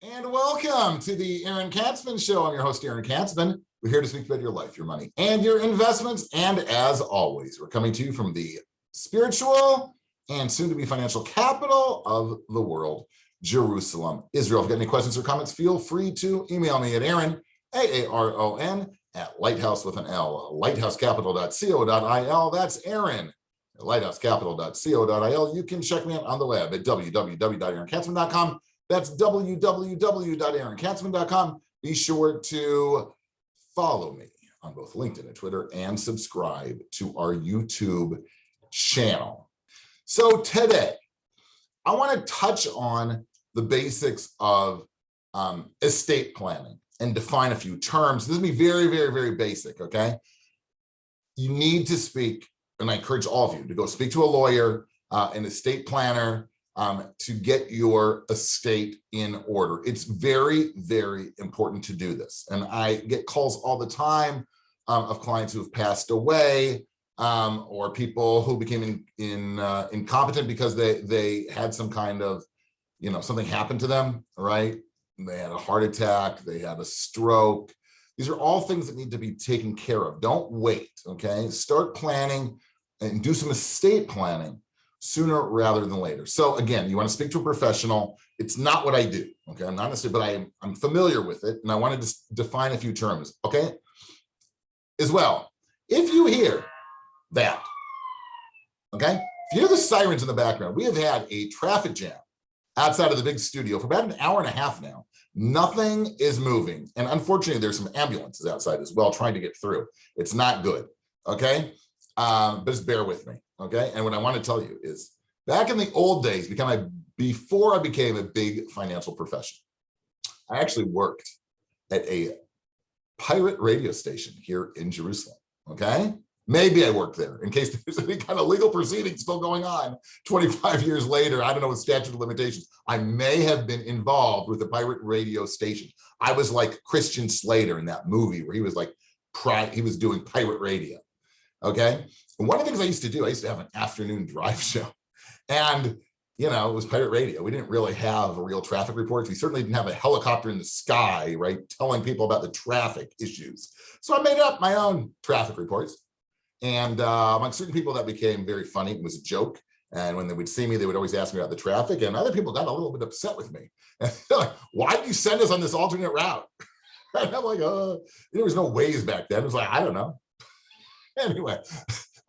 And welcome to the Aaron Katzman Show. I'm your host, Aaron Katzman. We're here to speak about your life, your money, and your investments. And as always, we're coming to you from the spiritual and soon-to-be financial capital of the world, Jerusalem, Israel. If you've got any questions or comments, feel free to email me at Aaron, Aaron, at Lighthouse with an L, lighthousecapital.co.il. That's Aaron at lighthousecapital.co.il. You can check me out on the web at www.aaronkatzman.com. That's www.aaronkatzman.com. Be sure to follow me on both LinkedIn and Twitter and subscribe to our YouTube channel. So today, I want to touch on the basics of estate planning and define a few terms. This will be very, very, very basic, okay? You need to speak, and I encourage all of you to go speak to a lawyer, an estate planner, to get your estate in order. It's very, very important to do this. And I get calls all the time of clients who have passed away or people who became incompetent because they had some kind of, something happened to them, right? They had a heart attack, they had a stroke. These are all things that need to be taken care of. Don't wait, okay? Start planning and do some estate planning sooner rather than later. So again, you want to speak to a professional. It's not what I do, okay? I'm not necessarily, but I'm familiar with it, and I want to just define a few terms, okay? As well, if you hear that, okay? If you hear the sirens in the background, we have had a traffic jam outside of the big studio for about an hour and a half now. Nothing is moving, and unfortunately, there's some ambulances outside as well trying to get through. It's not good, okay? But just bear with me, okay? And what I want to tell you is, back in the old days, before I became a big financial professional, I actually worked at a pirate radio station here in Jerusalem, okay? Maybe I worked there in case there's any kind of legal proceedings still going on 25 years later. I don't know what statute of limitations. I may have been involved with a pirate radio station. I was like Christian Slater in that movie where he was doing pirate radio. Okay. And one of the things I used to do, I used to have an afternoon drive show, and it was pirate radio. We didn't really have real traffic reports. We certainly didn't have a helicopter in the sky, right, telling people about the traffic issues. So I made up my own traffic reports, and among certain people that became very funny. It was a joke. And when they would see me, they would always ask me about the traffic, and other people got a little bit upset with me. And they're like, why did you send us on this alternate route? And I'm like, there was no Waze back then. It was like, I don't know. Anyway,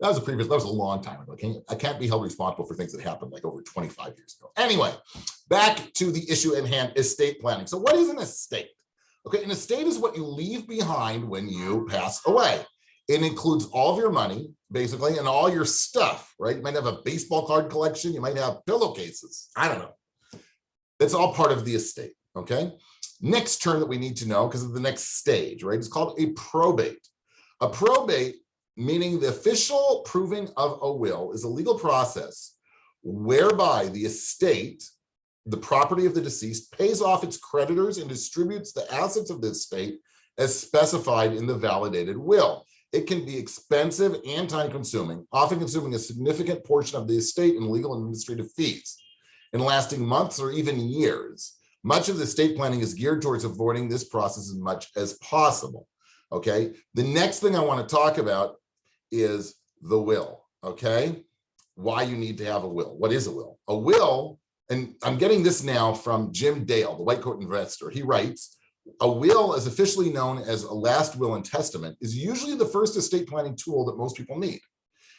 that was a long time ago. I can't be held responsible for things that happened like over 25 years ago. Anyway, back to the issue at hand, estate planning. So what is an estate? Okay, an estate is what you leave behind when you pass away. It includes all of your money, basically, and all your stuff, right? You might have a baseball card collection. You might have pillowcases. I don't know. That's all part of the estate, okay? Next term that we need to know, because of the next stage, right? It's called a probate. A probate, meaning the official proving of a will, is a legal process whereby the estate, the property of the deceased, pays off its creditors and distributes the assets of the estate as specified in the validated will. It can be expensive and time-consuming, often consuming a significant portion of the estate in legal and administrative fees, and lasting months or even years. Much of the estate planning is geared towards avoiding this process as much as possible. Okay, the next thing I want to talk about is the will, okay? Why you need to have a will. What is a will? A will, and I'm getting this now from Jim Dale, the White Coat Investor. He writes, a will, as officially known as a last will and testament, is usually the first estate planning tool that most people need.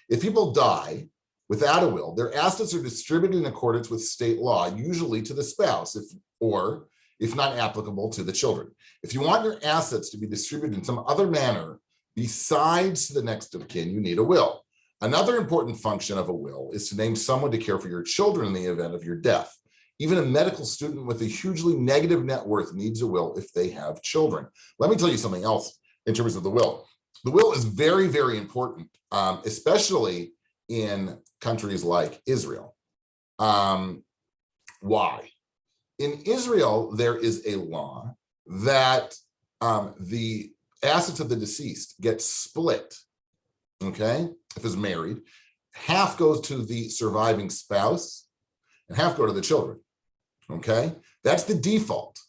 If people die without a will, their assets are distributed in accordance with state law, usually to the spouse, if not applicable, to the children. If you want your assets to be distributed in some other manner besides the next of kin, you need a will. Another important function of a will is to name someone to care for your children in the event of your death. Even a medical student with a hugely negative net worth needs a will if they have children. Let me tell you something else in terms of the will. The will is very, very important, especially in countries like Israel. Why? In Israel, there is a law that the assets of the deceased get split, okay? If it's married, half goes to the surviving spouse and half go to the children, okay? That's the default,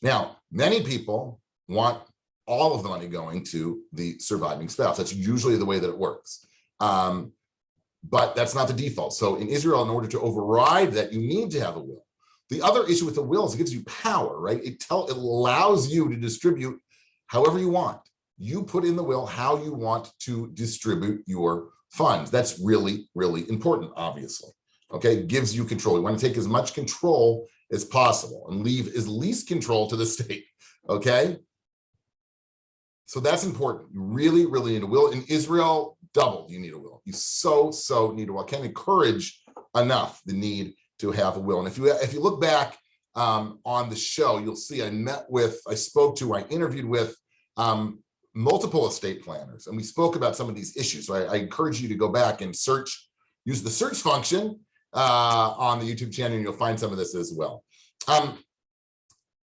Now, many people want all of the money going to the surviving spouse. That's usually the way that it works. But that's not the default. So in Israel, in order to override that, you need to have a will. The other issue with the will is it gives you power, right? It allows you to distribute however you want. You put in the will how you want to distribute your funds. That's really, really important, obviously. Okay, it gives you control. You want to take as much control as possible and leave as least control to the state. Okay, so that's important. You really, really need a will. In Israel, double, you need a will. You so need a will. I can't encourage enough the need to have a will. And if you look back on the show, you'll see I interviewed with multiple estate planners, and we spoke about some of these issues. So I encourage you to go back and use the search function on the YouTube channel, and you'll find some of this as well.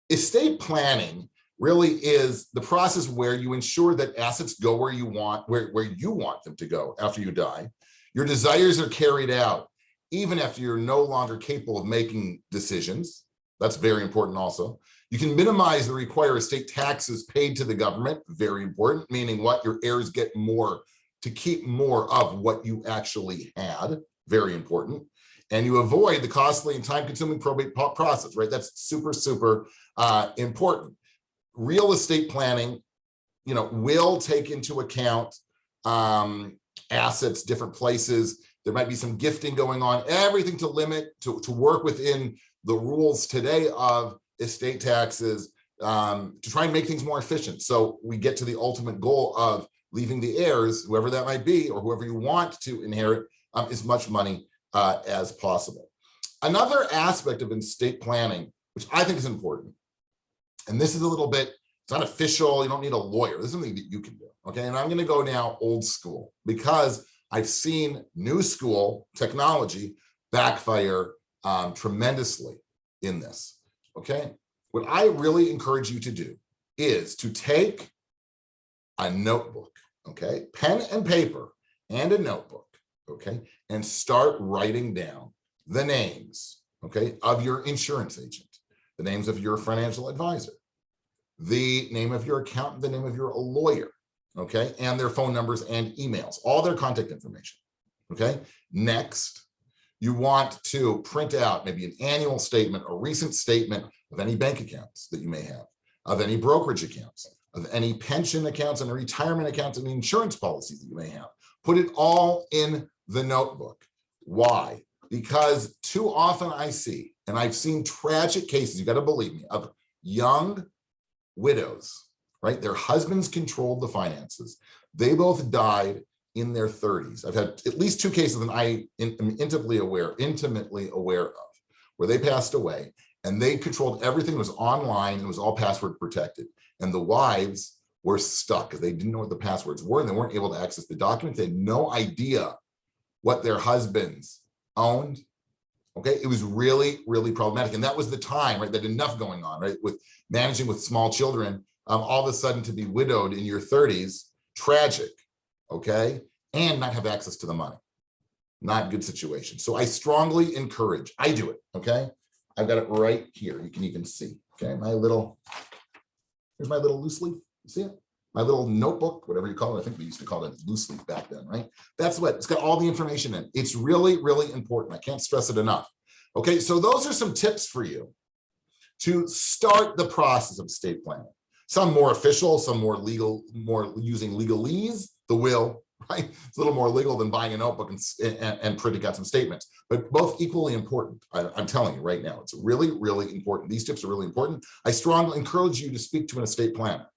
Estate planning really is the process where you ensure that assets go where you want them to go after you die. Your desires are carried out even after you're no longer capable of making decisions. That's very important also. You can minimize the required estate taxes paid to the government, very important, meaning what your heirs get more to keep more of what you actually had, very important. And you avoid the costly and time-consuming probate process, right? That's super important. Real estate planning, will take into account assets, different places. There might be some gifting going on, everything to work within the rules today of estate taxes to try and make things more efficient. So we get to the ultimate goal of leaving the heirs, whoever that might be, or whoever you want to inherit, as much money as possible. Another aspect of estate planning, which I think is important, and this is a little bit, it's not official, you don't need a lawyer. This is something that you can do, okay? And I'm gonna go now old school because I've seen new school technology backfire tremendously in this, okay? What I really encourage you to do is to take a notebook, okay? Pen and paper and a notebook, okay? And start writing down the names, okay, of your insurance agent, the names of your financial advisor, the name of your accountant, the name of your lawyer, okay, and their phone numbers and emails, all their contact information, okay? Next, you want to print out maybe an annual statement, a recent statement of any bank accounts that you may have, of any brokerage accounts, of any pension accounts and retirement accounts and insurance policies that you may have. Put it all in the notebook. Why? Because too often I see, and I've seen tragic cases, you got to believe me, of young widows, right? Their husbands controlled the finances. They both died in their 30s. I've had at least 2 cases that I am intimately aware of, where they passed away and they controlled everything. It was online and it was all password protected. And the wives were stuck because they didn't know what the passwords were and they weren't able to access the documents. They had no idea what their husbands owned. Okay, it was really problematic. And that was the time, right, that enough going on, right, with managing with small children, all of a sudden to be widowed in your 30s, tragic, okay, and not have access to the money. Not good situation. So I strongly encourage, I do it, okay? I've got it right here. You can even see, okay, here's my little loose leaf, you see it? My little notebook, whatever you call it. I think we used to call it loose leaf back then, right? That's what, it's got all the information in. It's really important. I can't stress it enough. Okay, so those are some tips for you to start the process of estate planning. Some more official, some more legal, more using legalese, the will, right? It's a little more legal than buying a notebook and printing out some statements, but both equally important. I'm telling you right now, it's really important. These tips are really important. I strongly encourage you to speak to an estate planner,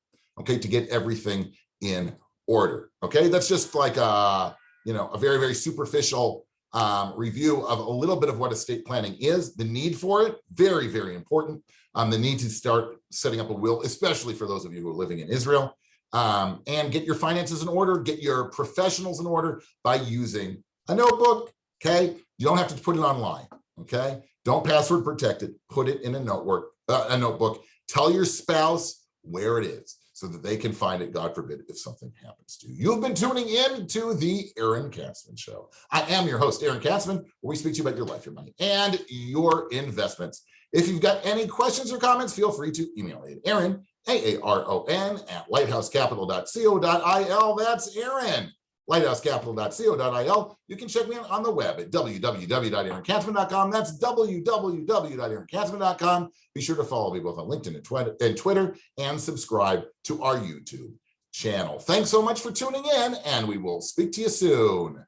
okay, to get everything in order. Okay, that's just like a very superficial review of a little bit of what estate planning is. The need for it, very important. The need to start setting up a will, especially for those of you who are living in Israel, and get your finances in order, get your professionals in order by using a notebook. Okay, you don't have to put it online. Okay, don't password protect it. Put it in a notebook. Tell your spouse where it is. so that they can find it, God forbid, if something happens to you. You've been tuning in to the Aaron Katzman Show. I am your host, Aaron Katzman, where we speak to you about your life, your money, and your investments. If you've got any questions or comments, feel free to email me at Aaron, AARON, at lighthousecapital.co.il. That's Aaron, lighthousecapital.co.il. You can check me out on the web at www.aaronkatzman.com. That's www.aaronkatzman.com. Be sure to follow me both on LinkedIn and Twitter, and subscribe to our YouTube channel. Thanks so much for tuning in, and we will speak to you soon.